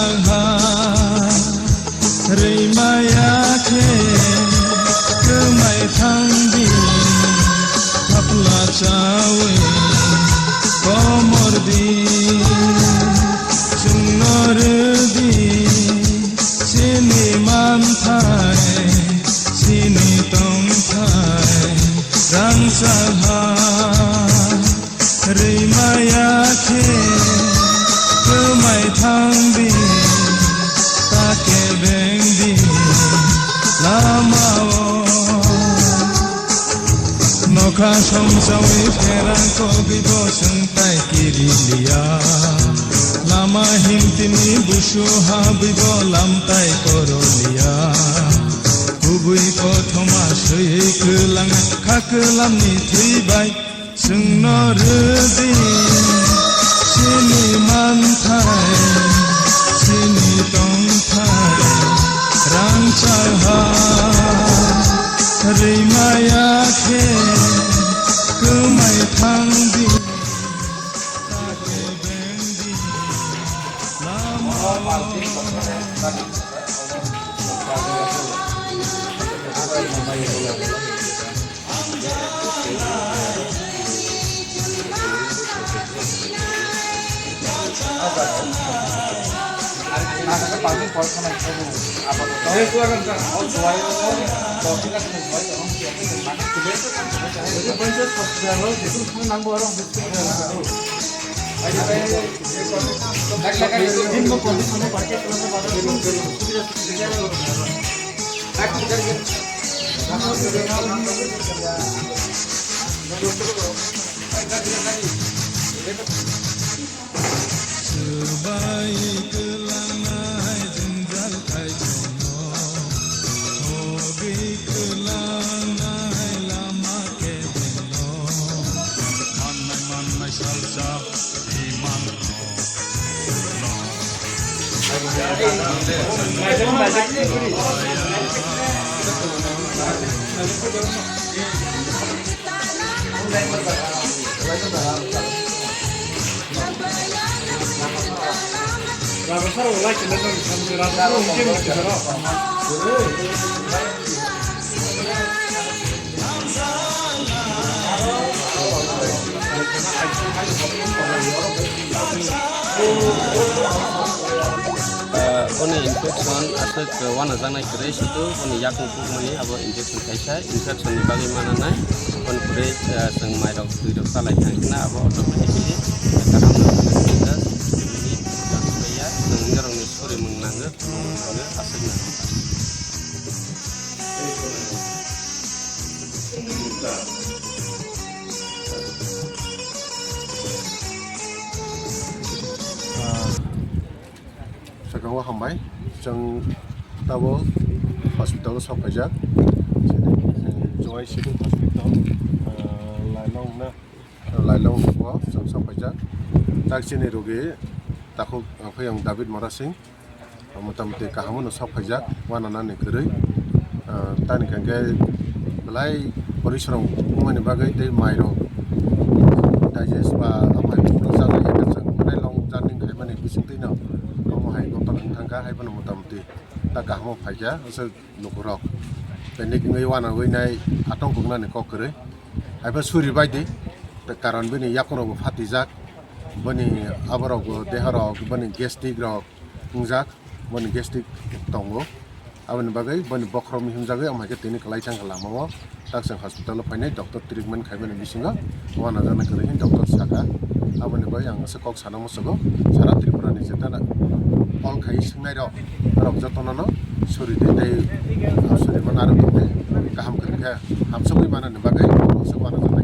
चाहा रैमायाखे गोमाय थांदि थाफ्ला चावे कमरदि जोंनरदि सिनि मानथाय सिनि तंथाय रां चाहा रैमायाखे गोमाय थांदि ताके बेंदि लामाव नखा समसावै फेरांखौ गैबो सोंथाय किरिलिया लामा हिमतिनि बुसु हाबैबो लामथाय करलिया गुबै कथमा सैखोलाङा खाखोलामनि थैबाय जोंनरदि सिनि मानथाय सिनि तंथाय रां चाहा रैमायाखे गोमाय थांदि ताके बेंदि Oni infection asal kewana zana kere situ oni yakung kumani abo injection kaisa infection ni bagaimana nai on kere sang mai dok tuidok salai kena abo automatically karena kita ini yang supaya ngerong ni sore menangga asal Sekarang hambai, jeng tahu hospital sampai joy city hospital, lailong gua sampai tak sini rugi, takut apa yang Devid Murasing, mutam-muti kahamu sampai wana nane kerei, tani kan gay Kwlai polisorong umani bagai teh mairo, digest ba apa itu sana ya kan sang, mana long janing kayak mana bising tina. Hai dokter tangga hai pun mutam-muti tak kamu fajar asal Bokhorok pendek ngai wana wei nai Achom kungna ne kokere hai pa suri bai de ta karan bini yakono bo fatijak bani abarok deharok bani gastric rok ungjak bani gastric tongo abani bagai bani Bokhorok Mihim jagai amake tini Kwlai chang kalamo tak sang hospital painai dokter treatment khai bani bisinga wana jana kere hin dokter saka abani bai ang sekok sana mosogo sara Tripura ni jetana all khai singnai rok rok jatona no suri de suri manaro to kaham kerja hamsoi mana ne bagai so wana jana